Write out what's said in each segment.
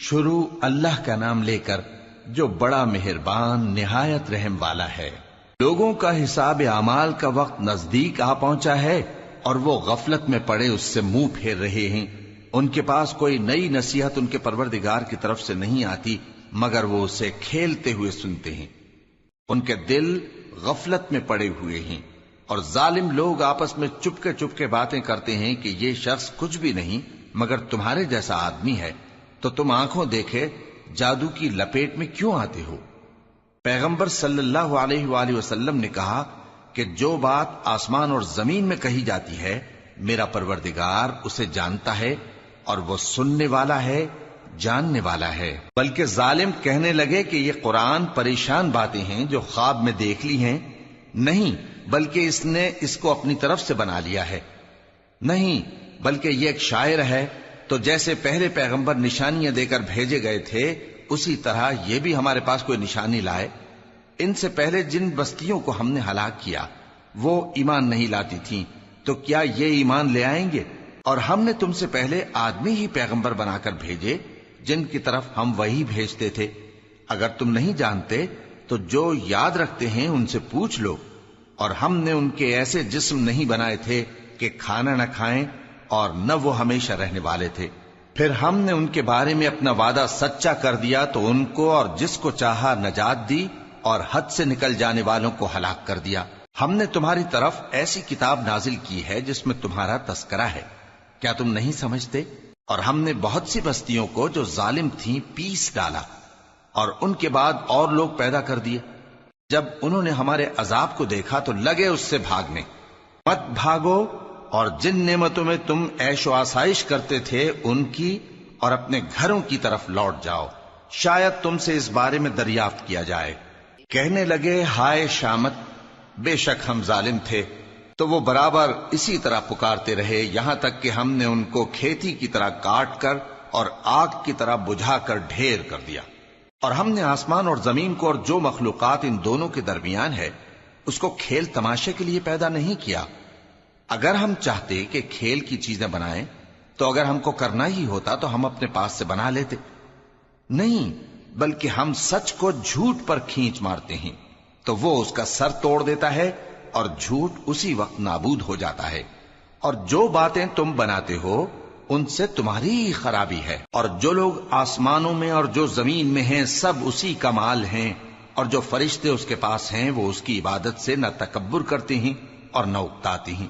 شروع اللہ کا نام لے کر جو بڑا مہربان نہایت رحم والا ہے۔ لوگوں کا حساب اعمال کا وقت نزدیک آ پہنچا ہے اور وہ غفلت میں پڑے اس سے منہ پھیر رہے ہیں۔ ان کے پاس کوئی نئی نصیحت ان کے پروردگار کی طرف سے نہیں آتی مگر وہ اسے کھیلتے ہوئے سنتے ہیں۔ ان کے دل غفلت میں پڑے ہوئے ہیں اور ظالم لوگ آپس میں چپکے باتیں کرتے ہیں کہ یہ شخص کچھ بھی نہیں مگر تمہارے جیسا آدمی ہے، تو تم آنکھوں دیکھے جادو کی لپیٹ میں کیوں آتے ہو؟ پیغمبر صلی اللہ علیہ وآلہ وسلم نے کہا کہ جو بات آسمان اور زمین میں کہی جاتی ہے میرا پروردگار اسے جانتا ہے اور وہ سننے والا ہے، جاننے والا ہے۔ بلکہ ظالم کہنے لگے کہ یہ قرآن پریشان باتیں ہیں جو خواب میں دیکھ لی ہیں، نہیں بلکہ اس نے اس کو اپنی طرف سے بنا لیا ہے، نہیں بلکہ یہ ایک شاعر ہے۔ تو جیسے پہلے پیغمبر نشانیاں دے کر بھیجے گئے تھے اسی طرح یہ بھی ہمارے پاس کوئی نشانی لائے۔ ان سے پہلے جن بستیوں کو ہم نے ہلاک کیا وہ ایمان نہیں لاتی تھیں، تو کیا یہ ایمان لے آئیں گے؟ اور ہم نے تم سے پہلے آدمی ہی پیغمبر بنا کر بھیجے جن کی طرف ہم وہی بھیجتے تھے۔ اگر تم نہیں جانتے تو جو یاد رکھتے ہیں ان سے پوچھ لو۔ اور ہم نے ان کے ایسے جسم نہیں بنائے تھے کہ کھانا نہ کھائیں اور نہ وہ ہمیشہ رہنے والے تھے۔ پھر ہم نے ان کے بارے میں اپنا وعدہ سچا کر دیا تو ان کو اور جس کو چاہا نجات دی اور حد سے نکل جانے والوں کو ہلاک کر دیا۔ ہم نے تمہاری طرف ایسی کتاب نازل کی ہے جس میں تمہارا تذکرہ ہے، کیا تم نہیں سمجھتے؟ اور ہم نے بہت سی بستیوں کو جو ظالم تھیں پیس ڈالا اور ان کے بعد اور لوگ پیدا کر دیے۔ جب انہوں نے ہمارے عذاب کو دیکھا تو لگے اس سے بھاگنے۔ مت بھاگو اور جن نعمتوں میں تم عیش و آسائش کرتے تھے ان کی اور اپنے گھروں کی طرف لوٹ جاؤ، شاید تم سے اس بارے میں دریافت کیا جائے۔ کہنے لگے ہائے شامت، بے شک ہم ظالم تھے، تو وہ برابر اسی طرح پکارتے رہے یہاں تک کہ ہم نے ان کو کھیتی کی طرح کاٹ کر اور آگ کی طرح بجھا کر ڈھیر کر دیا۔ اور ہم نے آسمان اور زمین کو اور جو مخلوقات ان دونوں کے درمیان ہے اس کو کھیل تماشے کے لیے پیدا نہیں کیا۔ اگر ہم چاہتے کہ کھیل کی چیزیں بنائیں تو اگر ہم کو کرنا ہی ہوتا تو ہم اپنے پاس سے بنا لیتے، نہیں بلکہ ہم سچ کو جھوٹ پر کھینچ مارتے ہیں تو وہ اس کا سر توڑ دیتا ہے اور جھوٹ اسی وقت نابود ہو جاتا ہے۔ اور جو باتیں تم بناتے ہو ان سے تمہاری ہی خرابی ہے۔ اور جو لوگ آسمانوں میں اور جو زمین میں ہیں سب اسی کا مال ہیں، اور جو فرشتے اس کے پاس ہیں وہ اس کی عبادت سے نہ تکبر کرتے ہیں اور نہ اکتاتے ہیں،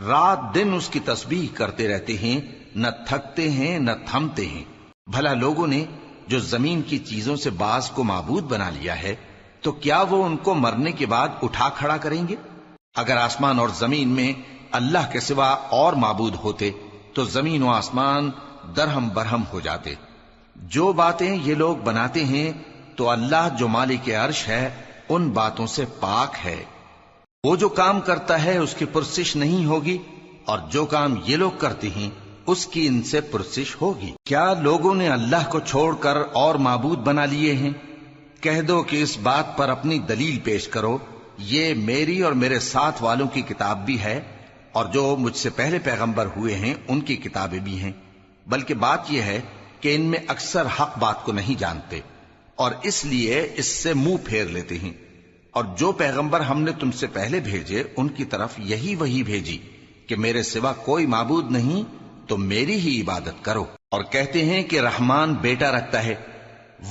رات دن اس کی تسبیح کرتے رہتے ہیں، نہ تھکتے ہیں نہ تھمتے ہیں۔ بھلا لوگوں نے جو زمین کی چیزوں سے بعض کو معبود بنا لیا ہے تو کیا وہ ان کو مرنے کے بعد اٹھا کھڑا کریں گے؟ اگر آسمان اور زمین میں اللہ کے سوا اور معبود ہوتے تو زمین و آسمان درہم برہم ہو جاتے۔ جو باتیں یہ لوگ بناتے ہیں تو اللہ جو مالک عرش ہے ان باتوں سے پاک ہے۔ وہ جو کام کرتا ہے اس کی پرسش نہیں ہوگی، اور جو کام یہ لوگ کرتے ہیں اس کی ان سے پرسش ہوگی۔ کیا لوگوں نے اللہ کو چھوڑ کر اور معبود بنا لیے ہیں؟ کہہ دو کہ اس بات پر اپنی دلیل پیش کرو، یہ میری اور میرے ساتھ والوں کی کتاب بھی ہے اور جو مجھ سے پہلے پیغمبر ہوئے ہیں ان کی کتابیں بھی ہیں، بلکہ بات یہ ہے کہ ان میں اکثر حق بات کو نہیں جانتے اور اس لیے اس سے منہ پھیر لیتے ہیں۔ اور جو پیغمبر ہم نے تم سے پہلے بھیجے ان کی طرف یہی وحی بھیجی کہ میرے سوا کوئی معبود نہیں تو میری ہی عبادت کرو۔ اور کہتے ہیں کہ رحمان بیٹا رکھتا ہے،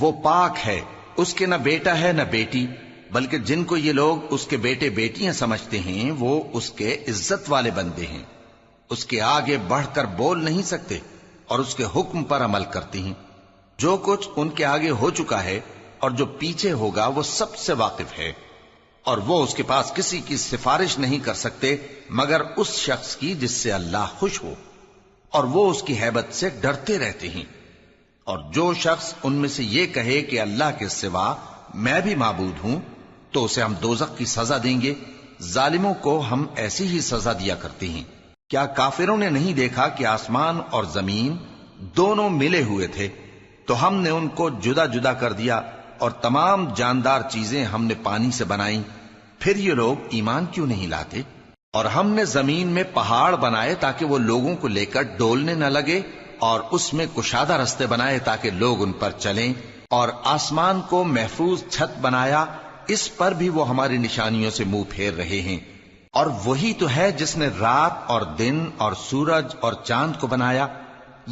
وہ پاک ہے، اس کے نہ بیٹا ہے نہ بیٹی، بلکہ جن کو یہ لوگ اس کے بیٹے بیٹیاں سمجھتے ہیں وہ اس کے عزت والے بندے ہیں، اس کے آگے بڑھ کر بول نہیں سکتے اور اس کے حکم پر عمل کرتے ہیں۔ جو کچھ ان کے آگے ہو چکا ہے اور جو پیچھے ہوگا وہ سب سے واقف ہے، اور وہ اس کے پاس کسی کی سفارش نہیں کر سکتے مگر اس شخص کی جس سے اللہ خوش ہو، اور وہ اس کی ہیبت سے ڈرتے رہتے ہیں۔ اور جو شخص ان میں سے یہ کہے کہ اللہ کے سوا میں بھی معبود ہوں تو اسے ہم دوزخ کی سزا دیں گے، ظالموں کو ہم ایسی ہی سزا دیا کرتے ہیں۔ کیا کافروں نے نہیں دیکھا کہ آسمان اور زمین دونوں ملے ہوئے تھے تو ہم نے ان کو جدا جدا کر دیا اور تمام جاندار چیزیں ہم نے پانی سے بنائیں، پھر یہ لوگ ایمان کیوں نہیں لاتے؟ اور ہم نے زمین میں پہاڑ بنائے تاکہ وہ لوگوں کو لے کر ڈولنے نہ لگے اور اس میں کشادہ رستے بنائے تاکہ لوگ ان پر چلیں، اور آسمان کو محفوظ چھت بنایا، اس پر بھی وہ ہماری نشانیوں سے منہ پھیر رہے ہیں۔ اور وہی تو ہے جس نے رات اور دن اور سورج اور چاند کو بنایا،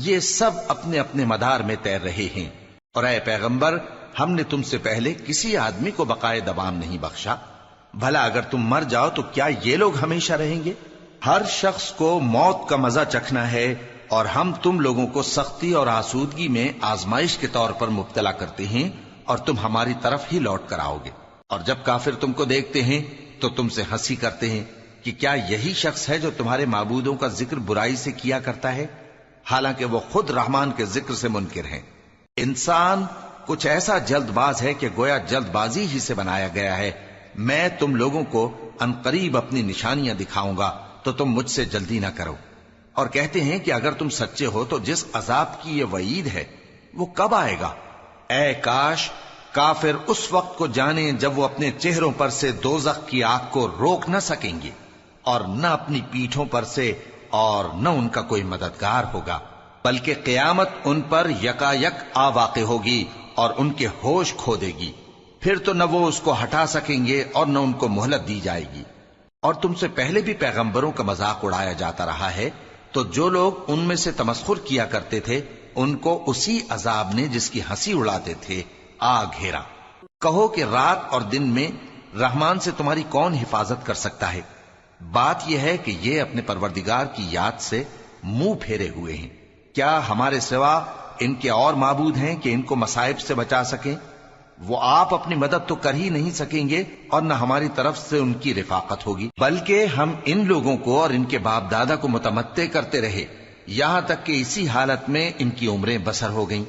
یہ سب اپنے اپنے مدار میں تیر رہے ہیں۔ اور اے پیغمبر، ہم نے تم سے پہلے کسی آدمی کو بقائے دوام نہیں بخشا، بھلا اگر تم مر جاؤ تو کیا یہ لوگ ہمیشہ رہیں گے؟ ہر شخص کو موت کا مزہ چکھنا ہے، اور ہم تم لوگوں کو سختی اور آسودگی میں آزمائش کے طور پر مبتلا کرتے ہیں، اور تم ہماری طرف ہی لوٹ کر آؤ گے۔ اور جب کافر تم کو دیکھتے ہیں تو تم سے ہنسی کرتے ہیں کہ کیا یہی شخص ہے جو تمہارے معبودوں کا ذکر برائی سے کیا کرتا ہے، حالانکہ وہ خود رحمان کے ذکر سے منکر ہیں۔ انسان کچھ ایسا جلد باز ہے کہ گویا جلد بازی ہی سے بنایا گیا ہے۔ میں تم لوگوں کو عنقریب اپنی نشانیاں دکھاؤں گا تو تم مجھ سے جلدی نہ کرو۔ اور کہتے ہیں کہ اگر تم سچے ہو تو جس عذاب کی یہ وعید ہے وہ کب آئے گا؟ اے کاش کافر اس وقت کو جانیں جب وہ اپنے چہروں پر سے دوزخ کی آگ کو روک نہ سکیں گے، اور نہ اپنی پیٹھوں پر سے، اور نہ ان کا کوئی مددگار ہوگا، بلکہ قیامت ان پر یکا یک آ واقع ہوگی اور ان کے ہوش کھو دے گی، پھر تو نہ وہ اس کو ہٹا سکیں گے اور نہ ان کو مہلت دی جائے گی۔ اور تم سے پہلے بھی پیغمبروں کا مذاق اڑایا جاتا رہا ہے، تو جو لوگ ان میں سے تمسخر کیا کرتے تھے ان کو اسی عذاب نے جس کی ہنسی اڑاتے تھے آ گھیرا۔ کہو کہ رات اور دن میں رحمان سے تمہاری کون حفاظت کر سکتا ہے؟ بات یہ ہے کہ یہ اپنے پروردگار کی یاد سے منہ پھیرے ہوئے ہیں۔ کیا ہمارے سوا ان کے اور معبود ہیں کہ ان کو مصائب سے بچا سکیں؟ وہ آپ اپنی مدد تو کر ہی نہیں سکیں گے، اور نہ ہماری طرف سے ان کی رفاقت ہوگی، بلکہ ہم ان لوگوں کو اور ان کے باپ دادا کو متمتع کرتے رہے، یہاں تک کہ اسی حالت میں ان کی عمریں بسر ہو گئیں۔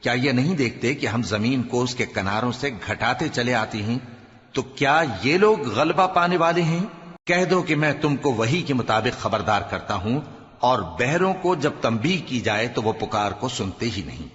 کیا یہ نہیں دیکھتے کہ ہم زمین کو اس کے کناروں سے گھٹاتے چلے آتے ہیں؟ تو کیا یہ لوگ غلبہ پانے والے ہیں؟ کہہ دو کہ میں تم کو وحی کے مطابق خبردار کرتا ہوں، اور بہروں کو جب تنبیہ کی جائے تو وہ پکار کو سنتے ہی نہیں۔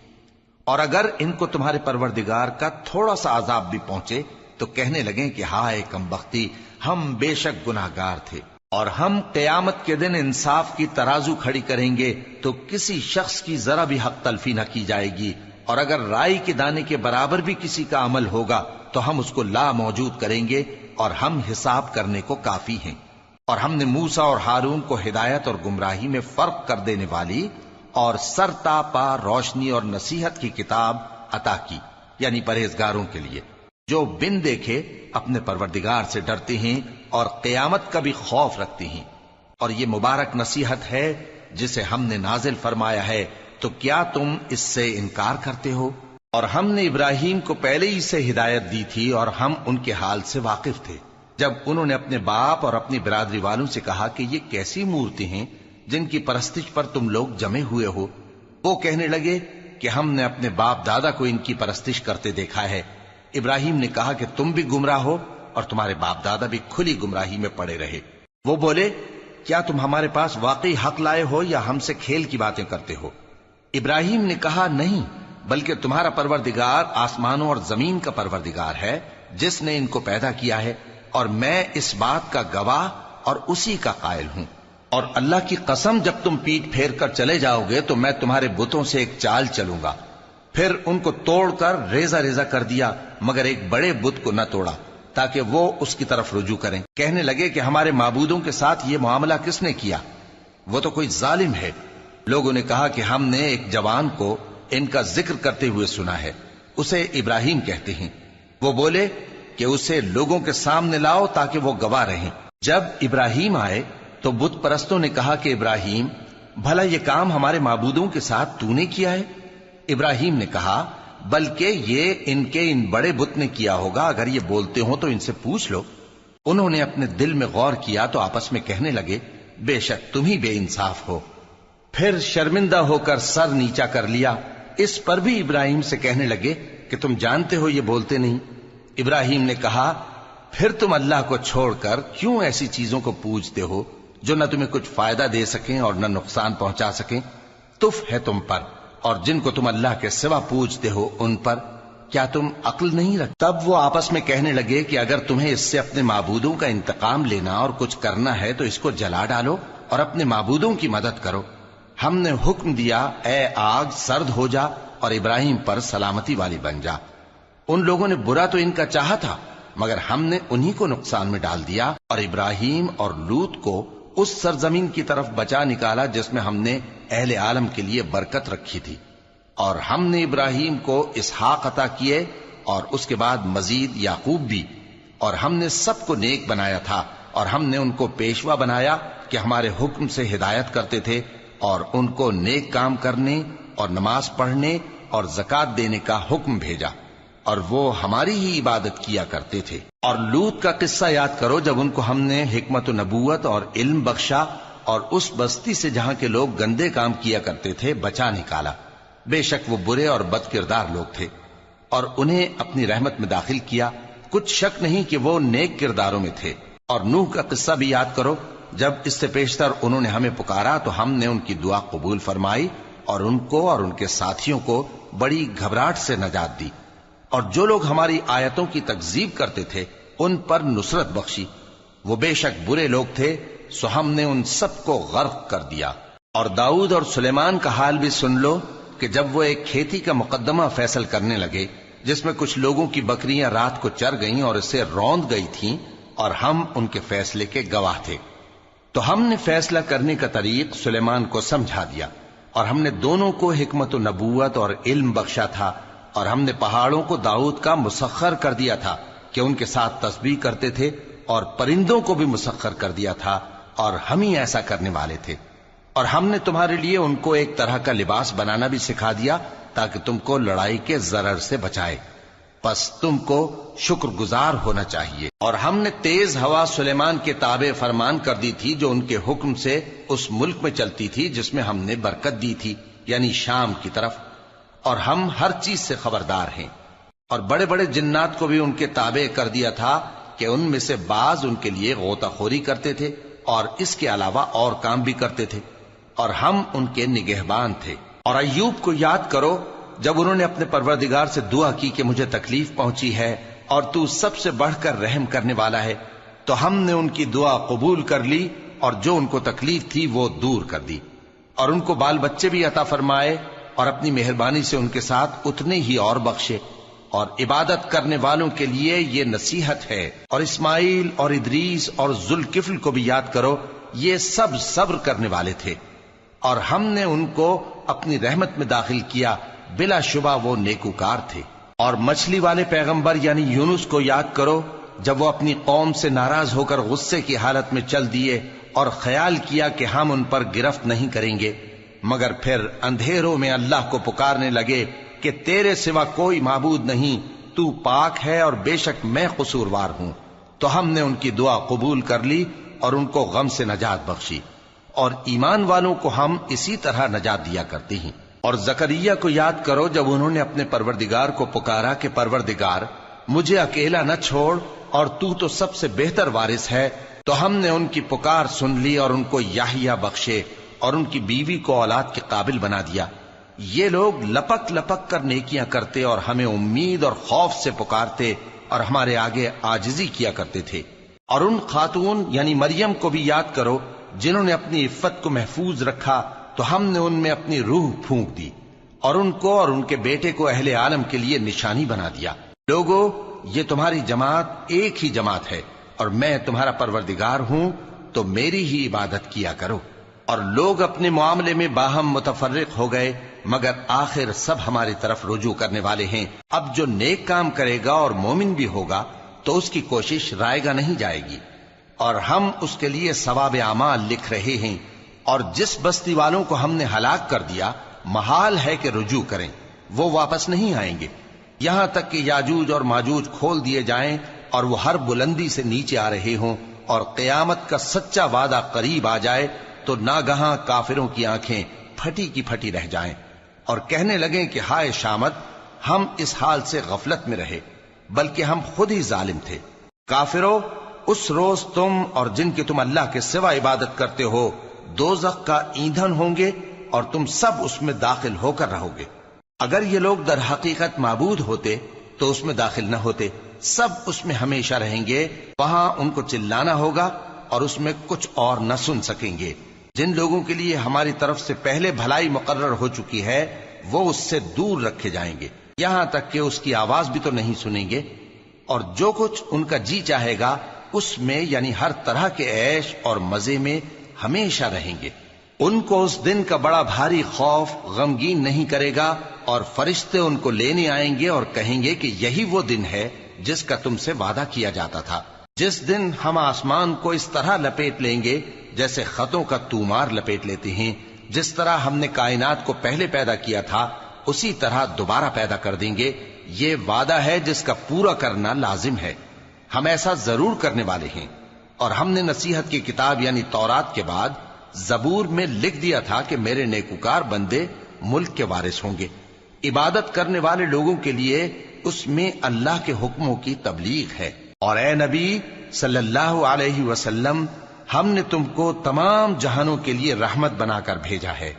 اور اگر ان کو تمہارے پروردگار کا تھوڑا سا عذاب بھی پہنچے تو کہنے لگیں کہ ہائے کمبختی، ہم بے شک گناہگار تھے۔ اور ہم قیامت کے دن انصاف کی ترازو کھڑی کریں گے تو کسی شخص کی ذرا بھی حق تلفی نہ کی جائے گی، اور اگر رائی کے دانے کے برابر بھی کسی کا عمل ہوگا تو ہم اس کو لا موجود کریں گے، اور ہم حساب کرنے کو کافی ہیں۔ اور ہم نے موسیٰ اور ہارون کو ہدایت اور گمراہی میں فرق کر دینے والی اور سر تا پا روشنی اور نصیحت کی کتاب عطا کی، یعنی پرہیزگاروں کے لیے جو بن دیکھے اپنے پروردگار سے ڈرتے ہیں اور قیامت کا بھی خوف رکھتے ہیں۔ اور یہ مبارک نصیحت ہے جسے ہم نے نازل فرمایا ہے، تو کیا تم اس سے انکار کرتے ہو؟ اور ہم نے ابراہیم کو پہلے ہی سے ہدایت دی تھی، اور ہم ان کے حال سے واقف تھے جب انہوں نے اپنے باپ اور اپنی برادری والوں سے کہا کہ یہ کیسی مورتی ہیں جن کی پرستش پر تم لوگ جمے ہوئے ہو۔ وہ کہنے لگے کہ ہم نے اپنے باپ دادا کو ان کی پرستش کرتے دیکھا ہے۔ ابراہیم نے کہا کہ تم بھی گمراہ ہو اور تمہارے باپ دادا بھی کھلی گمراہی میں پڑے رہے۔ وہ بولے کیا تم ہمارے پاس واقعی حق لائے ہو یا ہم سے کھیل کی باتیں کرتے ہو؟ ابراہیم نے کہا نہیں، بلکہ تمہارا پروردگار آسمانوں اور زمین کا پروردگار ہے جس نے ان کو پیدا کیا ہے، اور میں اس بات کا گواہ اور اسی کا قائل ہوں۔ اور اللہ کی قسم جب تم پیٹ پھیر کر چلے جاؤ گے تو میں تمہارے بتوں سے ایک چال چلوں گا۔ پھر ان کو توڑ کر ریزہ ریزہ کر دیا، مگر ایک بڑے بت کو نہ توڑا تاکہ وہ اس کی طرف رجوع کریں۔ کہنے لگے کہ ہمارے معبودوں کے ساتھ یہ معاملہ کس نے کیا؟ وہ تو کوئی ظالم ہے۔ لوگوں نے کہا کہ ہم نے ایک جوان کو ان کا ذکر کرتے ہوئے سنا ہے، اسے ابراہیم کہتے ہیں۔ وہ بولے کہ اسے لوگوں کے سامنے لاؤ تاکہ وہ گواہ رہیں۔ جب ابراہیم آئے تو بت پرستوں نے کہا کہ ابراہیم، بھلا یہ کام ہمارے معبودوں کے ساتھ تو نے کیا ہے؟ ابراہیم نے کہا بلکہ یہ ان کے ان بڑے بت نے کیا ہوگا، اگر یہ بولتے ہوں تو ان سے پوچھ لو۔ انہوں نے اپنے دل میں غور کیا تو آپس میں کہنے لگے بے شک تم ہی بے انصاف ہو۔ پھر شرمندہ ہو کر سر نیچا کر لیا۔ اس پر بھی ابراہیم سے کہنے لگے کہ تم جانتے ہو یہ بولتے نہیں۔ ابراہیم نے کہا پھر تم اللہ کو چھوڑ کر کیوں ایسی چیزوں کو پوجتے ہو جو نہ تمہیں کچھ فائدہ دے سکیں اور نہ نقصان پہنچا سکیں؟ تف ہے تم پر اور جن کو تم اللہ کے سوا پوجتے ہو ان پر، کیا تم عقل نہیں رکھتے؟ تب وہ آپس میں کہنے لگے کہ اگر تمہیں اس سے اپنے معبودوں کا انتقام لینا اور کچھ کرنا ہے تو اس کو جلا ڈالو اور اپنے معبودوں کی مدد کرو۔ ہم نے حکم دیا اے آگ سرد ہو جا اور ابراہیم پر سلامتی والی بن جا۔ ان لوگوں نے برا تو ان کا چاہا تھا، مگر ہم نے انہی کو نقصان میں ڈال دیا اور ابراہیم اور لوط کو اس سرزمین کی طرف بچا نکالا جس میں ہم نے اہل عالم کے لیے برکت رکھی تھی۔ اور ہم نے ابراہیم کو اسحاق عطا کیے اور اس کے بعد مزید یعقوب بھی، اور ہم نے سب کو نیک بنایا تھا، اور ہم نے ان کو پیشوا بنایا کہ ہمارے حکم سے ہدایت کرتے تھے، اور ان کو نیک کام کرنے اور نماز پڑھنے اور زکوٰۃ دینے کا حکم بھیجا، اور وہ ہماری ہی عبادت کیا کرتے تھے۔ اور لوط کا قصہ یاد کرو جب ان کو ہم نے حکمت و نبوت اور علم بخشا اور اس بستی سے جہاں کے لوگ گندے کام کیا کرتے تھے بچا نکالا۔ بے شک وہ برے اور بد کردار لوگ تھے، اور انہیں اپنی رحمت میں داخل کیا، کچھ شک نہیں کہ وہ نیک کرداروں میں تھے۔ اور نوح کا قصہ بھی یاد کرو، جب اس سے پیشتر انہوں نے ہمیں پکارا تو ہم نے ان کی دعا قبول فرمائی اور ان کو اور ان کے ساتھیوں کو بڑی گھبراہٹ سے نجات دی، اور جو لوگ ہماری آیتوں کی تکذیب کرتے تھے ان پر نصرت بخشی۔ وہ بے شک برے لوگ تھے، سو ہم نے ان سب کو غرق کر دیا۔ اور داؤد اور سلیمان کا حال بھی سن لو کہ جب وہ ایک کھیتی کا مقدمہ فیصل کرنے لگے جس میں کچھ لوگوں کی بکریاں رات کو چر گئیں اور اسے روند گئی تھیں، اور ہم ان کے فیصلے کے گواہ تھے، تو ہم نے فیصلہ کرنے کا طریق سلیمان کو سمجھا دیا، اور ہم نے دونوں کو حکمت و نبوت اور علم بخشا تھا، اور ہم نے پہاڑوں کو داؤد کا مسخر کر دیا تھا کہ ان کے ساتھ تسبیح کرتے تھے، اور پرندوں کو بھی مسخر کر دیا تھا، اور ہم ہی ایسا کرنے والے تھے۔ اور ہم نے تمہارے لیے ان کو ایک طرح کا لباس بنانا بھی سکھا دیا تاکہ تم کو لڑائی کے ضرر سے بچائے، پس تم کو شکر گزار ہونا چاہیے۔ اور ہم نے تیز ہوا سلیمان کے تابع فرمان کر دی تھی جو ان کے حکم سے اس ملک میں چلتی تھی جس میں ہم نے برکت دی تھی، یعنی شام کی طرف، اور ہم ہر چیز سے خبردار ہیں۔ اور بڑے بڑے جنات کو بھی ان کے تابع کر دیا تھا کہ ان میں سے بعض ان کے لیے غوطہ خوری کرتے تھے اور اس کے علاوہ اور کام بھی کرتے تھے، اور ہم ان کے نگہبان تھے۔ اور ایوب کو یاد کرو جب انہوں نے اپنے پروردگار سے دعا کی کہ مجھے تکلیف پہنچی ہے اور تو سب سے بڑھ کر رحم کرنے والا ہے، تو ہم نے ان کی دعا قبول کر لی اور جو ان کو تکلیف تھی وہ دور کر دی، اور ان کو بال بچے بھی عطا فرمائے، اور اپنی مہربانی سے ان کے ساتھ اتنے ہی اور بخشے۔ اور عبادت کرنے والوں کے لیے یہ نصیحت ہے۔ اور اسماعیل اور ادریس اور ذوالکفل کو بھی یاد کرو، یہ سب صبر کرنے والے تھے، اور ہم نے ان کو اپنی رحمت میں داخل کیا، بلا شبہ وہ نیکوکار تھے۔ اور مچھلی والے پیغمبر یعنی یونس کو یاد کرو جب وہ اپنی قوم سے ناراض ہو کر غصے کی حالت میں چل دیے اور خیال کیا کہ ہم ان پر گرفت نہیں کریں گے، مگر پھر اندھیروں میں اللہ کو پکارنے لگے کہ تیرے سوا کوئی معبود نہیں، تو پاک ہے اور بے شک میں قصوروار ہوں، تو ہم نے ان کی دعا قبول کر لی اور ان کو غم سے نجات بخشی، اور ایمان والوں کو ہم اسی طرح نجات دیا کرتے ہیں۔ اور زکریا کو یاد کرو جب انہوں نے اپنے پروردگار کو پکارا کہ پروردگار مجھے اکیلا نہ چھوڑ اور تو سب سے بہتر وارث ہے، تو ہم نے ان کی پکار سن لی اور ان کو یحییٰ بخشے اور ان کی بیوی کو اولاد کے قابل بنا دیا۔ یہ لوگ لپک لپک کر نیکیاں کرتے اور ہمیں امید اور خوف سے پکارتے اور ہمارے آگے عاجزی کیا کرتے تھے۔ اور ان خاتون یعنی مریم کو بھی یاد کرو جنہوں نے اپنی عفت کو محفوظ رکھا، تو ہم نے ان میں اپنی روح پھونک دی اور ان کو اور ان کے بیٹے کو اہل عالم کے لیے نشانی بنا دیا۔ لوگو، یہ تمہاری جماعت ایک ہی جماعت ہے اور میں تمہارا پروردگار ہوں، تو میری ہی عبادت کیا کرو۔ اور لوگ اپنے معاملے میں باہم متفرق ہو گئے، مگر آخر سب ہماری طرف رجوع کرنے والے ہیں۔ اب جو نیک کام کرے گا اور مومن بھی ہوگا تو اس کی کوشش رائے گا نہیں جائے گی، اور ہم اس کے لیے ثواب اعمال لکھ رہے ہیں۔ اور جس بستی والوں کو ہم نے ہلاک کر دیا، محال ہے کہ رجوع کریں، وہ واپس نہیں آئیں گے، یہاں تک کہ یاجوج اور ماجوج کھول دیے جائیں اور وہ ہر بلندی سے نیچے آ رہے ہوں، اور قیامت کا سچا وعدہ قریب آ جائے تو ناگہاں کافروں کی آنکھیں پھٹی کی پھٹی رہ جائیں اور کہنے لگیں کہ ہائے شامت، ہم اس حال سے غفلت میں رہے، بلکہ ہم خود ہی ظالم تھے۔ کافرو، اس روز تم اور جن کی تم اللہ کے سوا عبادت کرتے ہو دوزخ کا ایندھن ہوں گے اور تم سب اس میں داخل ہو کر رہو گے۔ اگر یہ لوگ در حقیقت معبود ہوتے تو اس میں داخل نہ ہوتے، سب اس میں ہمیشہ رہیں گے، وہاں ان کو چلانا ہوگا اور اس میں کچھ اور نہ سن سکیں گے۔ جن لوگوں کے لیے ہماری طرف سے پہلے بھلائی مقرر ہو چکی ہے وہ اس سے دور رکھے جائیں گے، یہاں تک کہ اس کی آواز بھی تو نہیں سنیں گے، اور جو کچھ ان کا جی چاہے گا اس میں یعنی ہر طرح کے عیش اور مزے میں ہمیشہ رہیں گے۔ ان کو اس دن کا بڑا بھاری خوف غمگین نہیں کرے گا، اور فرشتے ان کو لینے آئیں گے اور کہیں گے کہ یہی وہ دن ہے جس کا تم سے وعدہ کیا جاتا تھا، جس دن ہم آسمان کو اس طرح لپیٹ لیں گے جیسے خطوں کا تومار لپیٹ لیتے ہیں، جس طرح ہم نے کائنات کو پہلے پیدا کیا تھا اسی طرح دوبارہ پیدا کر دیں گے۔ یہ وعدہ ہے جس کا پورا کرنا لازم ہے، ہم ایسا ضرور کرنے والے ہیں۔ اور ہم نے نصیحت کی کتاب یعنی تورات کے بعد زبور میں لکھ دیا تھا کہ میرے نیکوکار بندے ملک کے وارث ہوں گے۔ عبادت کرنے والے لوگوں کے لیے اس میں اللہ کے حکموں کی تبلیغ ہے۔ اور اے نبی صلی اللہ علیہ وسلم، ہم نے تم کو تمام جہانوں کے لیے رحمت بنا کر بھیجا ہے۔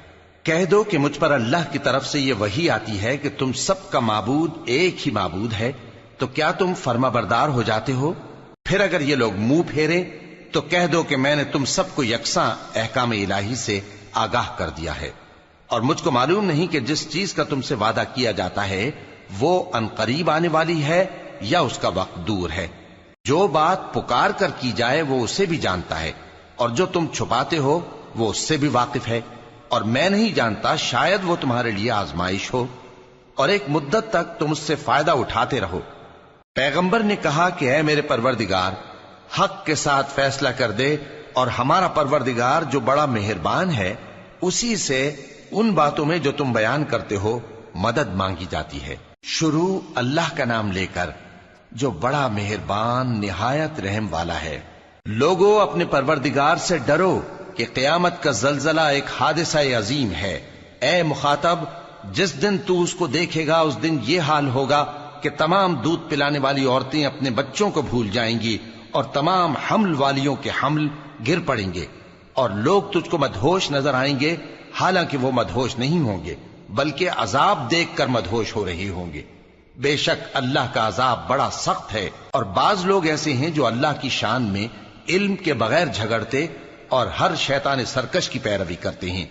کہہ دو کہ مجھ پر اللہ کی طرف سے یہ وحی آتی ہے کہ تم سب کا معبود ایک ہی معبود ہے، تو کیا تم فرما بردار ہو جاتے ہو؟ پھر اگر یہ لوگ منہ پھیریں تو کہہ دو کہ میں نے تم سب کو یکساں احکام الہی سے آگاہ کر دیا ہے، اور مجھ کو معلوم نہیں کہ جس چیز کا تم سے وعدہ کیا جاتا ہے وہ عنقریب آنے والی ہے یا اس کا وقت دور ہے۔ جو بات پکار کر کی جائے وہ اسے بھی جانتا ہے، اور جو تم چھپاتے ہو وہ اس سے بھی واقف ہے، اور میں نہیں جانتا شاید وہ تمہارے لیے آزمائش ہو، اور ایک مدت تک تم اس سے فائدہ اٹھاتے رہو۔ پیغمبر نے کہا کہ اے میرے پروردگار، حق کے ساتھ فیصلہ کر دے، اور ہمارا پروردگار جو بڑا مہربان ہے اسی سے ان باتوں میں جو تم بیان کرتے ہو مدد مانگی جاتی ہے۔ شروع اللہ کا نام لے کر جو بڑا مہربان نہایت رحم والا ہے۔ لوگو اپنے پروردگار سے ڈرو کہ قیامت کا زلزلہ ایک حادثہ عظیم ہے۔ اے مخاطب، جس دن تو اس کو دیکھے گا اس دن یہ حال ہوگا کہ تمام دودھ پلانے والی عورتیں اپنے بچوں کو بھول جائیں گی، اور تمام حمل والیوں کے حمل گر پڑیں گے، اور لوگ تجھ کو مدہوش نظر آئیں گے، حالانکہ وہ مدہوش نہیں ہوں گے بلکہ عذاب دیکھ کر مدہوش ہو رہے ہوں گے۔ بے شک اللہ کا عذاب بڑا سخت ہے۔ اور بعض لوگ ایسے ہیں جو اللہ کی شان میں علم کے بغیر جھگڑتے اور ہر شیطان سرکش کی پیروی کرتے ہیں،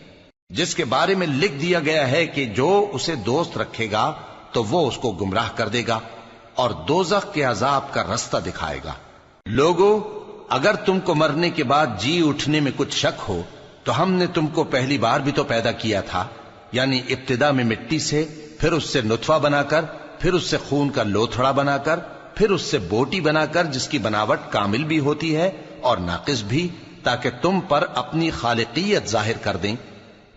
جس کے بارے میں لکھ دیا گیا ہے کہ جو اسے دوست رکھے گا تو وہ اس کو گمراہ کر دے گا اور دوزخ کے عذاب کا رستہ دکھائے گا۔ لوگو، اگر تم کو مرنے کے بعد جی اٹھنے میں کچھ شک ہو تو ہم نے تم کو پہلی بار بھی تو پیدا کیا تھا، یعنی ابتدا میں مٹی سے، پھر اس سے نطفہ بنا کر، پھر اس سے خون کا لوتھڑا بنا کر، پھر اس سے بوٹی بنا کر جس کی بناوٹ کامل بھی ہوتی ہے اور ناقص بھی، تاکہ تم پر اپنی خالقیت ظاہر کر دیں۔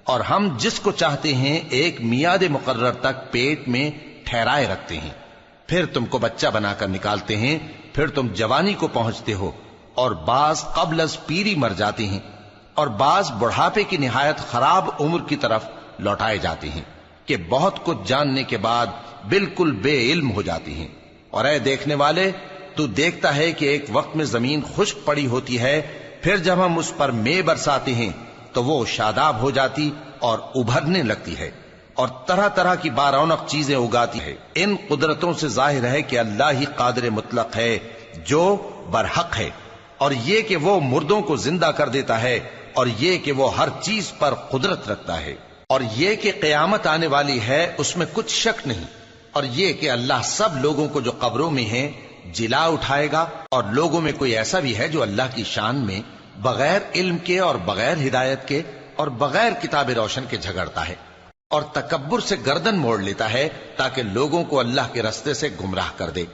اور ہم جس کو چاہتے ہیں ایک میعاد مقرر تک پیٹ میں ٹھہرائے رکھتے ہیں، پھر تم کو بچہ بنا کر نکالتے ہیں، پھر تم جوانی کو پہنچتے ہو، اور بعض قبل از پیری مر جاتے ہیں، اور بعض بڑھاپے کی نہایت خراب عمر کی طرف لوٹائے جاتے ہیں کہ بہت کچھ جاننے کے بعد بالکل بے علم ہو جاتی ہیں۔ اور اے دیکھنے والے، تو دیکھتا ہے کہ ایک وقت میں زمین خشک پڑی ہوتی ہے، پھر جب ہم اس پر مے برساتے ہیں تو وہ شاداب ہو جاتی اور ابھرنے لگتی ہے، اور طرح طرح کی بارونق چیزیں اگاتی ہے۔ ان قدرتوں سے ظاہر ہے کہ اللہ ہی قادر مطلق ہے جو برحق ہے، اور یہ کہ وہ مردوں کو زندہ کر دیتا ہے، اور یہ کہ وہ ہر چیز پر قدرت رکھتا ہے، اور یہ کہ قیامت آنے والی ہے اس میں کچھ شک نہیں، اور یہ کہ اللہ سب لوگوں کو جو قبروں میں ہیں جلا اٹھائے گا، اور لوگوں میں کوئی ایسا بھی ہے جو اللہ کی شان میں بغیر علم کے اور بغیر ہدایت کے اور بغیر کتاب روشن کے جھگڑتا ہے، اور تکبر سے گردن موڑ لیتا ہے تاکہ لوگوں کو اللہ کے رستے سے گمراہ کر دے۔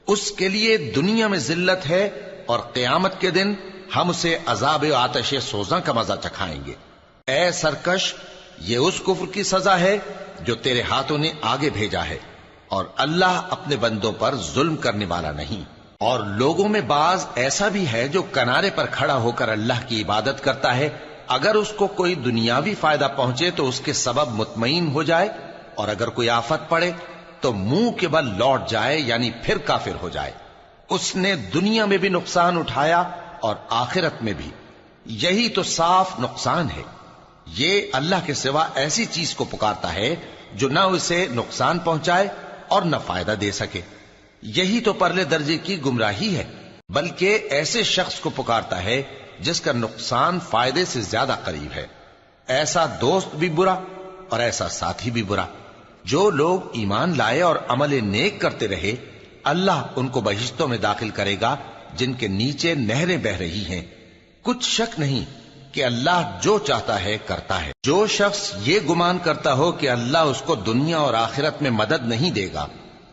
اس کے لیے دنیا میں ذلت ہے، اور قیامت کے دن ہم اسے عذاب آتش سوزاں کا مزہ چکھائیں گے۔ اے سرکش، یہ اس کفر کی سزا ہے جو تیرے ہاتھوں نے آگے بھیجا ہے، اور اللہ اپنے بندوں پر ظلم کرنے والا نہیں۔ اور لوگوں میں بعض ایسا بھی ہے جو کنارے پر کھڑا ہو کر اللہ کی عبادت کرتا ہے، اگر اس کو کوئی دنیاوی فائدہ پہنچے تو اس کے سبب مطمئن ہو جائے، اور اگر کوئی آفت پڑے تو منہ کے بل لوٹ جائے، یعنی پھر کافر ہو جائے۔ اس نے دنیا میں بھی نقصان اٹھایا اور آخرت میں بھی، یہی تو صاف نقصان ہے۔ یہ اللہ کے سوا ایسی چیز کو پکارتا ہے جو نہ اسے نقصان پہنچائے اور نہ فائدہ دے سکے، یہی تو پرلے درجے کی گمراہی ہے۔ بلکہ ایسے شخص کو پکارتا ہے جس کا نقصان فائدے سے زیادہ قریب ہے۔ ایسا دوست بھی برا اور ایسا ساتھی بھی برا۔ جو لوگ ایمان لائے اور عمل نیک کرتے رہے، اللہ ان کو بہشتوں میں داخل کرے گا جن کے نیچے نہریں بہ رہی ہیں۔ کچھ شک نہیں کہ اللہ جو چاہتا ہے کرتا ہے۔ جو شخص یہ گمان کرتا ہو کہ اللہ اس کو دنیا اور آخرت میں مدد نہیں دے گا،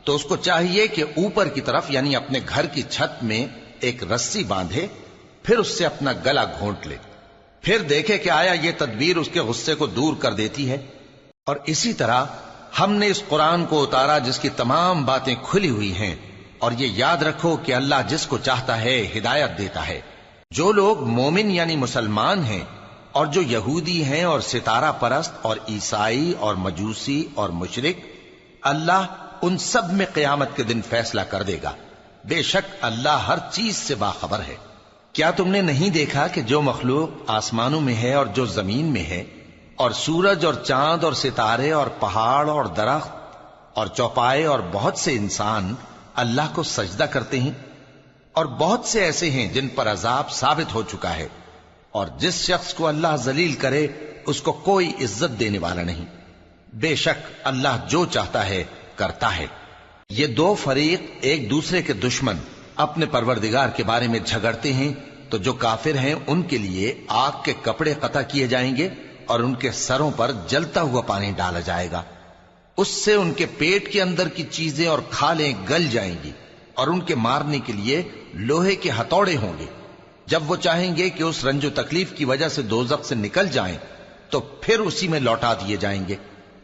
تو اس کو چاہیے کہ اوپر کی طرف یعنی اپنے گھر کی چھت میں ایک رسی باندھے، پھر اس سے اپنا گلا گھونٹ لے، پھر دیکھے کہ آیا یہ تدبیر اس کے غصے کو دور کر دیتی ہے۔ اور اسی طرح ہم نے اس قرآن کو اتارا جس کی تمام باتیں کھلی ہوئی ہیں، اور یہ یاد رکھو کہ اللہ جس کو چاہتا ہے ہدایت دیتا ہے۔ جو لوگ مومن یعنی مسلمان ہیں اور جو یہودی ہیں اور ستارہ پرست اور عیسائی اور مجوسی اور مشرک، اللہ ان سب میں قیامت کے دن فیصلہ کر دے گا۔ بے شک اللہ ہر چیز سے باخبر ہے۔ کیا تم نے نہیں دیکھا کہ جو مخلوق آسمانوں میں ہے اور جو زمین میں ہے، اور سورج اور چاند اور ستارے اور پہاڑ اور درخت اور چوپائے اور بہت سے انسان اللہ کو سجدہ کرتے ہیں، اور بہت سے ایسے ہیں جن پر عذاب ثابت ہو چکا ہے، اور جس شخص کو اللہ ذلیل کرے اس کو کوئی عزت دینے والا نہیں۔ بے شک اللہ جو چاہتا ہے کرتا ہے۔ یہ دو فریق ایک دوسرے کے دشمن اپنے پروردگار کے بارے میں جھگڑتے ہیں، تو جو کافر ہیں ان کے لیے آگ کے کپڑے قطع کیے جائیں گے اور ان کے سروں پر جلتا ہوا پانی ڈالا جائے گا۔ اس سے ان کے پیٹ کے اندر کی چیزیں اور کھالیں گل جائیں گی، اور ان کے مارنے کے لیے لوہے کے ہتھوڑے ہوں گے۔ جب وہ چاہیں گے کہ اس رنج و تکلیف کی وجہ سے دوزخ سے نکل جائیں تو پھر اسی میں لوٹا دیے جائیں گے،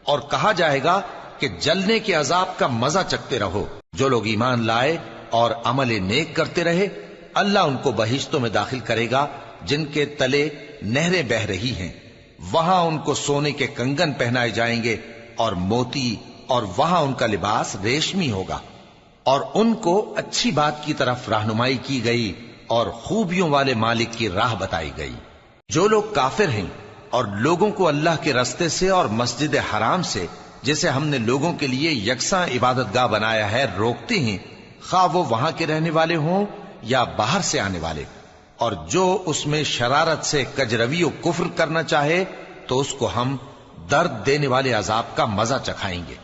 اور کہا جائے گا کہ جلنے کے عذاب کا مزہ چکھتے رہو۔ جو لوگ ایمان لائے اور عمل نیک کرتے رہے، اللہ ان کو بہشتوں میں داخل کرے گا جن کے تلے نہریں بہ رہی ہیں۔ وہاں ان کو سونے کے کنگن پہنائے جائیں گے اور موتی، اور وہاں ان کا لباس ریشمی ہوگا، اور ان کو اچھی بات کی طرف رہنمائی کی گئی اور خوبیوں والے مالک کی راہ بتائی گئی۔ جو لوگ کافر ہیں اور لوگوں کو اللہ کے رستے سے اور مسجد حرام سے، جسے ہم نے لوگوں کے لیے یکساں عبادت گاہ بنایا ہے، روکتے ہیں، خواہ وہ وہاں کے رہنے والے ہوں یا باہر سے آنے والے، اور جو اس میں شرارت سے کجروی و کفر کرنا چاہے تو اس کو ہم درد دینے والے عذاب کا مزہ چکھائیں گے۔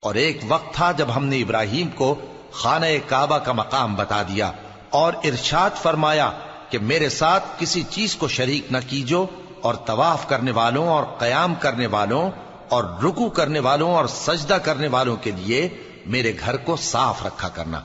اور ایک وقت تھا جب ہم نے ابراہیم کو خانہ کعبہ کا مقام بتا دیا اور ارشاد فرمایا کہ میرے ساتھ کسی چیز کو شریک نہ کیجو، اور طواف کرنے والوں اور قیام کرنے والوں اور رکوع کرنے والوں اور سجدہ کرنے والوں کے لیے میرے گھر کو صاف رکھا کرنا۔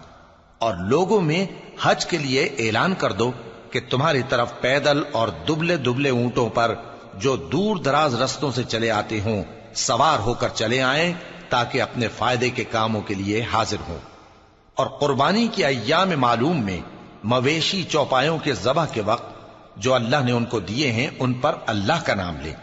اور لوگوں میں حج کے لیے اعلان کر دو کہ تمہاری طرف پیدل اور دبلے دبلے اونٹوں پر جو دور دراز رستوں سے چلے آتے ہوں سوار ہو کر چلے آئیں، تاکہ اپنے فائدے کے کاموں کے لیے حاضر ہوں۔ اور قربانی کی ایام معلوم میں مویشی چوپایوں کے ذبح کے وقت جو اللہ نے ان کو دیے ہیں ان پر اللہ کا نام لیں۔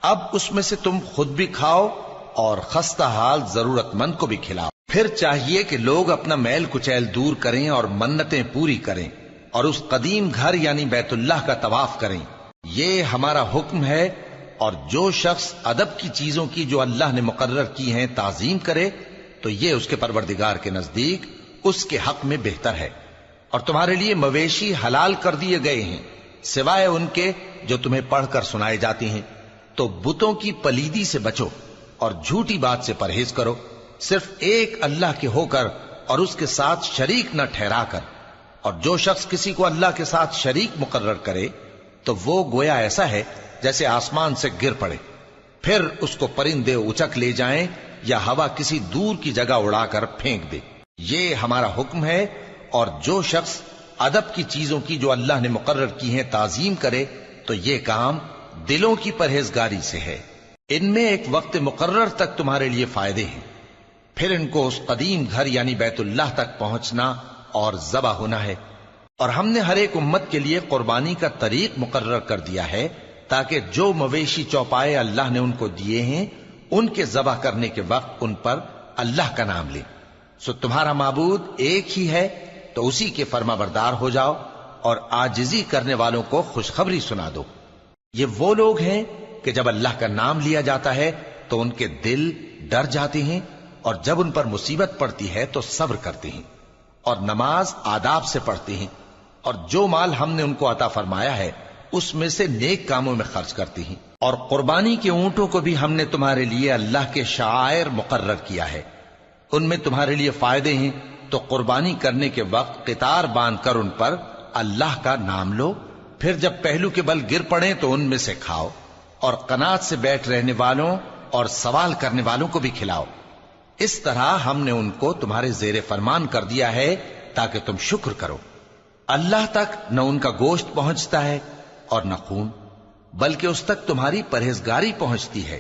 اب اس میں سے تم خود بھی کھاؤ اور خستہ حال ضرورت مند کو بھی کھلاؤ۔ پھر چاہیے کہ لوگ اپنا میل کچیل دور کریں اور منتیں پوری کریں، اور اس قدیم گھر یعنی بیت اللہ کا طواف کریں۔ یہ ہمارا حکم ہے، اور جو شخص ادب کی چیزوں کی جو اللہ نے مقرر کی ہیں تعظیم کرے تو یہ اس کے پروردگار کے نزدیک اس کے حق میں بہتر ہے۔ اور تمہارے لیے مویشی حلال کر دیے گئے ہیں سوائے ان کے جو تمہیں پڑھ کر سنائے جاتے ہیں۔ تو بتوں کی پلیدی سے بچو اور جھوٹی بات سے پرہیز کرو، صرف ایک اللہ کے ہو کر اور اس کے ساتھ شریک نہ ٹھہرا کر۔ اور جو شخص کسی کو اللہ کے ساتھ شریک مقرر کرے تو وہ گویا ایسا ہے جیسے آسمان سے گر پڑے، پھر اس کو پرندے اچک لے جائیں یا ہوا کسی دور کی جگہ اڑا کر پھینک دے۔ یہ ہمارا حکم ہے، اور جو شخص ادب کی چیزوں کی جو اللہ نے مقرر کی ہیں تعظیم کرے تو یہ کام دلوں کی پرہیزگاری سے ہے۔ ان میں ایک وقت مقرر تک تمہارے لیے فائدے ہیں، پھر ان کو اس قدیم گھر یعنی بیت اللہ تک پہنچنا اور ذبح ہونا ہے۔ اور ہم نے ہر ایک امت کے لیے قربانی کا طریق مقرر کر دیا ہے، تاکہ جو مویشی چوپائے اللہ نے ان کو دیے ہیں ان کے ذبح کرنے کے وقت ان پر اللہ کا نام لیں۔ سو تمہارا معبود ایک ہی ہے، تو اسی کے فرما بردار ہو جاؤ اور عاجزی کرنے والوں کو خوشخبری سنا دو۔ یہ وہ لوگ ہیں کہ جب اللہ کا نام لیا جاتا ہے تو ان کے دل ڈر جاتے ہیں، اور جب ان پر مصیبت پڑتی ہے تو صبر کرتے ہیں، اور نماز آداب سے پڑھتے ہیں۔ اور جو مال ہم نے ان کو عطا فرمایا ہے اس میں سے نیک کاموں میں خرچ کرتی ہیں، اور قربانی کے اونٹوں کو بھی ہم نے تمہارے لیے اللہ کے شعائر مقرر کیا ہے، ان میں تمہارے لیے فائدے ہیں، تو قربانی کرنے کے وقت قطار باندھ کر ان پر اللہ کا نام لو، پھر جب پہلو کے بل گر پڑیں تو ان میں سے کھاؤ، اور قناعت سے بیٹھ رہنے والوں اور سوال کرنے والوں کو بھی کھلاؤ۔ اس طرح ہم نے ان کو تمہارے زیر فرمان کر دیا ہے تاکہ تم شکر کرو۔ اللہ تک نہ ان کا گوشت پہنچتا ہے اور نہ خون، بلکہ اس تک تمہاری پرہیزگاری پہنچتی ہے۔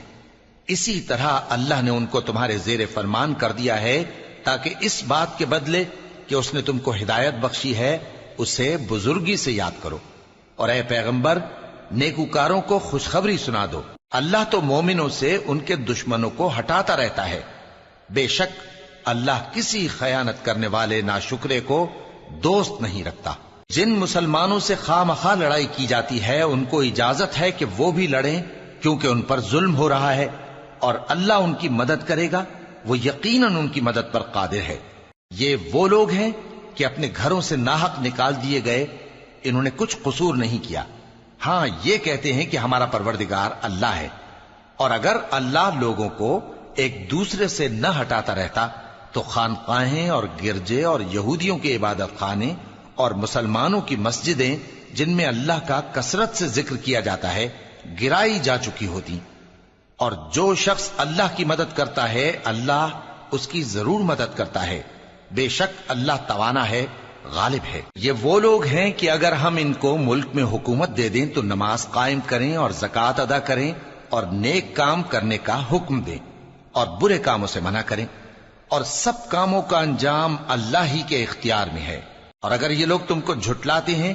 اسی طرح اللہ نے ان کو تمہارے زیر فرمان کر دیا ہے تاکہ اس بات کے بدلے کہ اس نے تم کو ہدایت بخشی ہے اسے بزرگی سے یاد کرو۔ اور اے پیغمبر، نیکوکاروں کو خوشخبری سنا دو، اللہ تو مومنوں سے ان کے دشمنوں کو ہٹاتا رہتا ہے۔ بے شک اللہ کسی خیانت کرنے والے ناشکرے کو دوست نہیں رکھتا۔ جن مسلمانوں سے خواہ مخواہ لڑائی کی جاتی ہے ان کو اجازت ہے کہ وہ بھی لڑیں، کیونکہ ان پر ظلم ہو رہا ہے، اور اللہ ان کی مدد کرے گا، وہ یقیناً ان کی مدد پر قادر ہے۔ یہ وہ لوگ ہیں کہ اپنے گھروں سے ناحق نکال دیے گئے، انہوں نے کچھ قصور نہیں کیا، ہاں یہ کہتے ہیں کہ ہمارا پروردگار اللہ ہے۔ اور اگر اللہ لوگوں کو ایک دوسرے سے نہ ہٹاتا رہتا تو خانقاہیں اور گرجے اور یہودیوں کے عبادت خانے اور مسلمانوں کی مسجدیں جن میں اللہ کا کثرت سے ذکر کیا جاتا ہے گرائی جا چکی ہوتی۔ اور جو شخص اللہ کی مدد کرتا ہے اللہ اس کی ضرور مدد کرتا ہے، بے شک اللہ توانا ہے، غالب ہے۔ یہ وہ لوگ ہیں کہ اگر ہم ان کو ملک میں حکومت دے دیں تو نماز قائم کریں اور زکوٰۃ ادا کریں اور نیک کام کرنے کا حکم دیں اور برے کاموں سے منع کریں، اور سب کاموں کا انجام اللہ ہی کے اختیار میں ہے۔ اور اگر یہ لوگ تم کو جھٹلاتے ہیں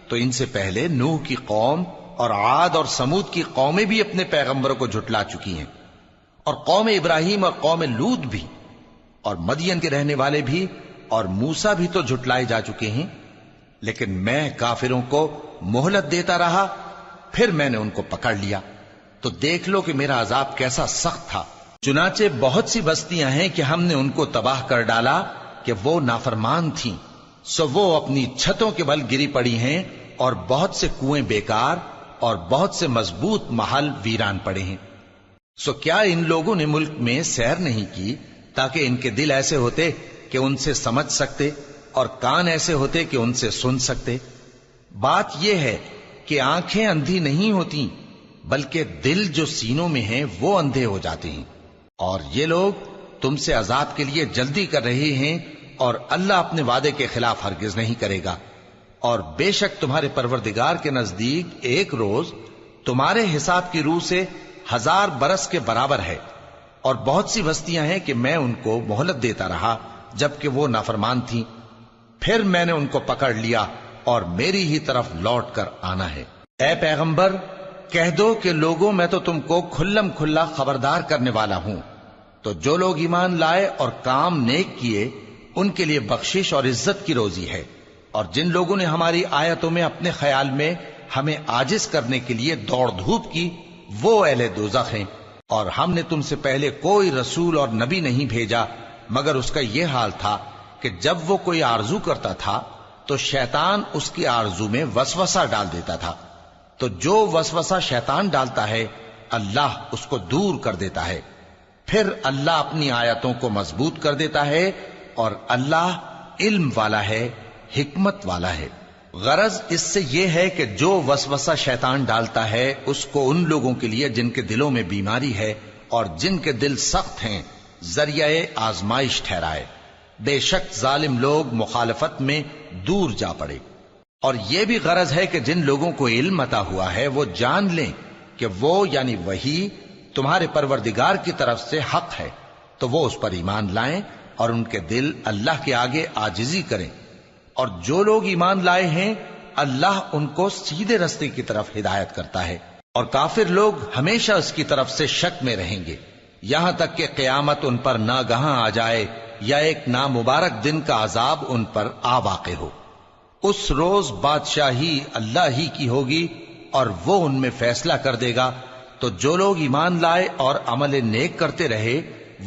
تو ان سے پہلے نوح کی قوم اور عاد اور سمود کی قومیں بھی اپنے پیغمبروں کو جھٹلا چکی ہیں، اور قوم ابراہیم اور قوم لوط بھی، اور مدین کے رہنے والے بھی، اور موسیٰ بھی تو جھٹلائے جا چکے ہیں۔ لیکن میں کافروں کو مہلت دیتا رہا، پھر میں نے ان کو پکڑ لیا، تو دیکھ لو کہ میرا عذاب کیسا سخت تھا۔ چنانچہ بہت سی بستیاں ہیں کہ ہم نے ان کو تباہ کر ڈالا کہ وہ نافرمان تھیں، سو وہ اپنی چھتوں کے بل گری پڑی ہیں، اور بہت سے کنویں بیکار اور بہت سے مضبوط محل ویران پڑے ہیں۔ سو کیا ان لوگوں نے ملک میں سیر نہیں کی تاکہ ان کے دل ایسے ہوتے کہ ان سے سمجھ سکتے اور کان ایسے ہوتے کہ ان سے سن سکتے؟ بات یہ ہے کہ آنکھیں اندھی نہیں ہوتی، بلکہ دل جو سینوں میں ہیں وہ اندھے ہو جاتے ہیں۔ اور یہ لوگ تم سے عذاب کے لیے جلدی کر رہے ہیں، اور اللہ اپنے وعدے کے خلاف ہرگز نہیں کرے گا۔ اور بے شک تمہارے پروردگار کے نزدیک ایک روز تمہارے حساب کی روح سے 1000 برس کے برابر ہے۔ اور بہت سی بستیاں ہیں کہ میں ان کو مہلت دیتا رہا جبکہ وہ نافرمان تھیں، پھر میں نے ان کو پکڑ لیا اور میری ہی طرف لوٹ کر آنا ہے۔ اے پیغمبر، کہہ دو کہ لوگوں میں تو تم کو کھلم کھلا خبردار کرنے والا ہوں، تو جو لوگ ایمان لائے اور کام نیک کیے ان کے لیے بخشش اور عزت کی روزی ہے، اور جن لوگوں نے ہماری آیتوں میں اپنے خیال میں ہمیں عاجز کرنے کے لیے دوڑ دھوپ کی وہ اہل دوزخ ہیں۔ اور ہم نے تم سے پہلے کوئی رسول اور نبی نہیں بھیجا مگر اس کا یہ حال تھا کہ جب وہ کوئی آرزو کرتا تھا تو شیطان اس کی آرزو میں وسوسہ ڈال دیتا تھا، تو جو وسوسہ شیطان ڈالتا ہے اللہ اس کو دور کر دیتا ہے، پھر اللہ اپنی آیتوں کو مضبوط کر دیتا ہے، اور اللہ علم والا ہے، حکمت والا ہے۔ غرض اس سے یہ ہے کہ جو وسوسہ شیطان ڈالتا ہے اس کو ان لوگوں کے لیے جن کے دلوں میں بیماری ہے اور جن کے دل سخت ہیں ذریعہ آزمائش ٹھہرائے۔ بے شک ظالم لوگ مخالفت میں دور جا پڑے۔ اور یہ بھی غرض ہے کہ جن لوگوں کو علم عطا ہوا ہے وہ جان لیں کہ وہ یعنی وحی تمہارے پروردگار کی طرف سے حق ہے، تو وہ اس پر ایمان لائیں اور ان کے دل اللہ کے آگے عاجزی کریں۔ اور جو لوگ ایمان لائے ہیں اللہ ان کو سیدھے رستے کی طرف ہدایت کرتا ہے، اور کافر لوگ ہمیشہ اس کی طرف سے شک میں رہیں گے یہاں تک کہ قیامت ان پر ناگہاں آ جائے یا ایک نامبارک دن کا عذاب ان پر آ واقع ہو۔ اس روز بادشاہی اللہ ہی کی ہوگی اور وہ ان میں فیصلہ کر دے گا، تو جو لوگ ایمان لائے اور عمل نیک کرتے رہے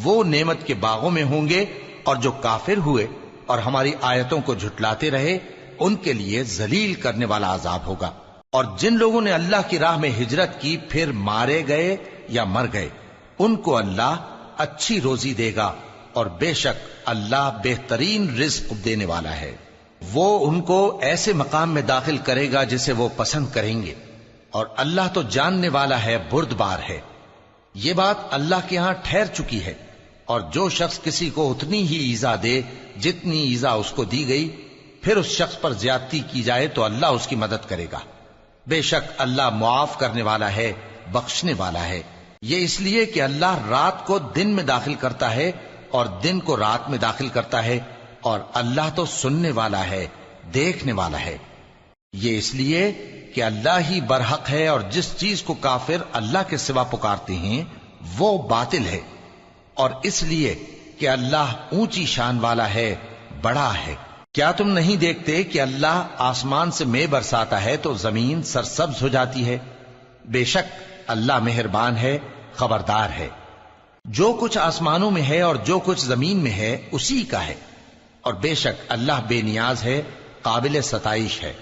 وہ نعمت کے باغوں میں ہوں گے، اور جو کافر ہوئے اور ہماری آیتوں کو جھٹلاتے رہے ان کے لیے ذلیل کرنے والا عذاب ہوگا۔ اور جن لوگوں نے اللہ کی راہ میں ہجرت کی پھر مارے گئے یا مر گئے، ان کو اللہ اچھی روزی دے گا، اور بے شک اللہ بہترین رزق دینے والا ہے۔ وہ ان کو ایسے مقام میں داخل کرے گا جسے وہ پسند کریں گے، اور اللہ تو جاننے والا ہے، بردبار ہے۔ یہ بات اللہ کے ہاں ٹھہر چکی ہے، اور جو شخص کسی کو اتنی ہی ایذا دے جتنی ایذا اس کو دی گئی، پھر اس شخص پر زیادتی کی جائے تو اللہ اس کی مدد کرے گا۔ بے شک اللہ معاف کرنے والا ہے، بخشنے والا ہے۔ یہ اس لیے کہ اللہ رات کو دن میں داخل کرتا ہے اور دن کو رات میں داخل کرتا ہے، اور اللہ تو سننے والا ہے، دیکھنے والا ہے۔ یہ اس لیے کہ اللہ ہی برحق ہے، اور جس چیز کو کافر اللہ کے سوا پکارتے ہیں وہ باطل ہے، اور اس لیے کہ اللہ اونچی شان والا ہے، بڑا ہے۔ کیا تم نہیں دیکھتے کہ اللہ آسمان سے مے برساتا ہے تو زمین سرسبز ہو جاتی ہے؟ بے شک اللہ مہربان ہے، خبردار ہے۔ جو کچھ آسمانوں میں ہے اور جو کچھ زمین میں ہے اسی کا ہے، اور بے شک اللہ بے نیاز ہے، قابل ستائش ہے۔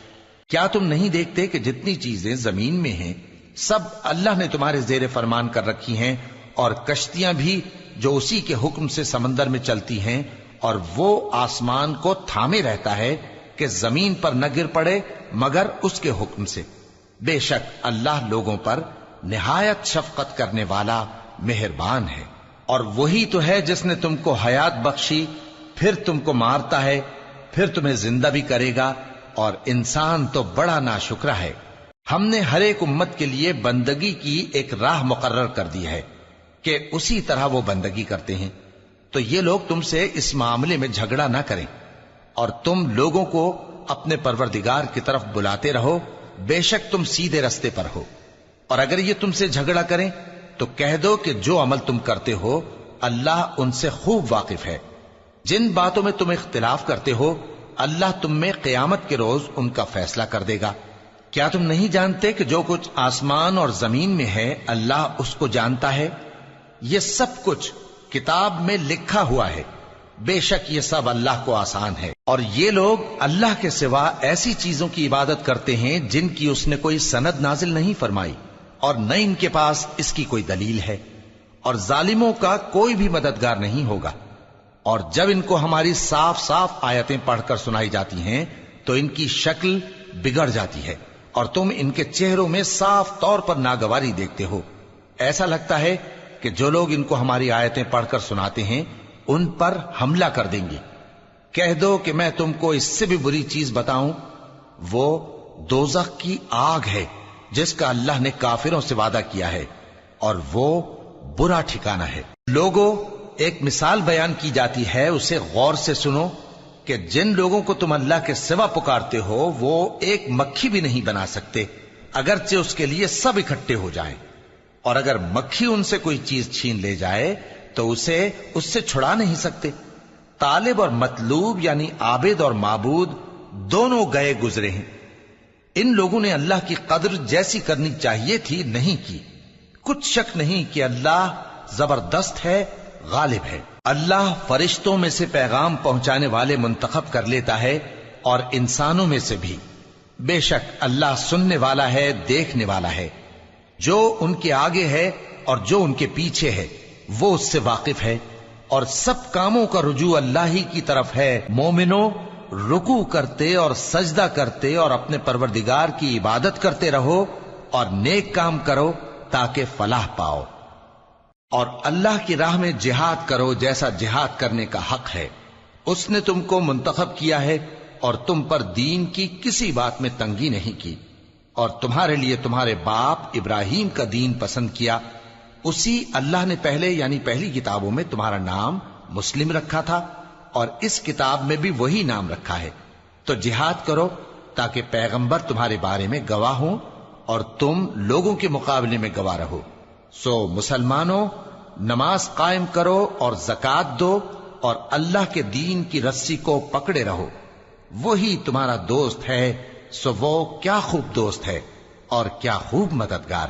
کیا تم نہیں دیکھتے کہ جتنی چیزیں زمین میں ہیں سب اللہ نے تمہارے زیر فرمان کر رکھی ہیں، اور کشتیاں بھی جو اسی کے حکم سے سمندر میں چلتی ہیں، اور وہ آسمان کو تھامے رہتا ہے کہ زمین پر نہ گر پڑے مگر اس کے حکم سے۔ بے شک اللہ لوگوں پر نہایت شفقت کرنے والا، مہربان ہے۔ اور وہی تو ہے جس نے تم کو حیات بخشی، پھر تم کو مارتا ہے، پھر تمہیں زندہ بھی کرے گا، اور انسان تو بڑا ناشکرا ہے۔ ہم نے ہر ایک امت کے لیے بندگی کی ایک راہ مقرر کر دی ہے کہ اسی طرح وہ بندگی کرتے ہیں، تو یہ لوگ تم سے اس معاملے میں جھگڑا نہ کریں، اور تم لوگوں کو اپنے پروردگار کی طرف بلاتے رہو، بے شک تم سیدھے رستے پر ہو۔ اور اگر یہ تم سے جھگڑا کریں تو کہہ دو کہ جو عمل تم کرتے ہو اللہ ان سے خوب واقف ہے۔ جن باتوں میں تم اختلاف کرتے ہو اللہ تم میں قیامت کے روز ان کا فیصلہ کر دے گا۔ کیا تم نہیں جانتے کہ جو کچھ آسمان اور زمین میں ہے اللہ اس کو جانتا ہے؟ یہ سب کچھ کتاب میں لکھا ہوا ہے، بے شک یہ سب اللہ کو آسان ہے۔ اور یہ لوگ اللہ کے سوا ایسی چیزوں کی عبادت کرتے ہیں جن کی اس نے کوئی سند نازل نہیں فرمائی، اور نہ ان کے پاس اس کی کوئی دلیل ہے، اور ظالموں کا کوئی بھی مددگار نہیں ہوگا۔ اور جب ان کو ہماری صاف صاف آیتیں پڑھ کر سنائی جاتی ہیں تو ان کی شکل بگڑ جاتی ہے، اور تم ان کے چہروں میں صاف طور پر ناگواری دیکھتے ہو۔ ایسا لگتا ہے کہ جو لوگ ان کو ہماری آیتیں پڑھ کر سناتے ہیں ان پر حملہ کر دیں گے۔ کہہ دو کہ میں تم کو اس سے بھی بری چیز بتاؤں، وہ دوزخ کی آگ ہے جس کا اللہ نے کافروں سے وعدہ کیا ہے، اور وہ برا ٹھکانہ ہے۔ لوگوں، ایک مثال بیان کی جاتی ہے، اسے غور سے سنو کہ جن لوگوں کو تم اللہ کے سوا پکارتے ہو وہ ایک مکھی بھی نہیں بنا سکتے اگرچہ اس کے لیے سب اکٹھے ہو جائیں، اور اگر مکھی ان سے کوئی چیز چھین لے جائے تو اسے اس سے چھڑا نہیں سکتے۔ طالب اور مطلوب یعنی عابد اور معبود دونوں گئے گزرے ہیں۔ ان لوگوں نے اللہ کی قدر جیسی کرنی چاہیے تھی نہیں کی۔ کچھ شک نہیں کہ اللہ زبردست ہے، غالب ہے۔ اللہ فرشتوں میں سے پیغام پہنچانے والے منتخب کر لیتا ہے اور انسانوں میں سے بھی۔ بے شک اللہ سننے والا ہے، دیکھنے والا ہے۔ جو ان کے آگے ہے اور جو ان کے پیچھے ہے وہ اس سے واقف ہے، اور سب کاموں کا رجوع اللہ ہی کی طرف ہے۔ مومنوں، رکوع کرتے اور سجدہ کرتے اور اپنے پروردگار کی عبادت کرتے رہو اور نیک کام کرو تاکہ فلاح پاؤ، اور اللہ کی راہ میں جہاد کرو جیسا جہاد کرنے کا حق ہے۔ اس نے تم کو منتخب کیا ہے اور تم پر دین کی کسی بات میں تنگی نہیں کی، اور تمہارے لیے تمہارے باپ ابراہیم کا دین پسند کیا۔ اسی اللہ نے پہلے یعنی پہلی کتابوں میں تمہارا نام مسلم رکھا تھا، اور اس کتاب میں بھی وہی نام رکھا ہے۔ تو جہاد کرو تاکہ پیغمبر تمہارے بارے میں گواہ ہوں اور تم لوگوں کے مقابلے میں گواہ رہو۔ سو مسلمانوں، نماز قائم کرو اور زکوٰۃ دو اور اللہ کے دین کی رسی کو پکڑے رہو، وہی تمہارا دوست ہے۔ سو وہ کیا خوب دوست ہے اور کیا خوب مددگار ہے۔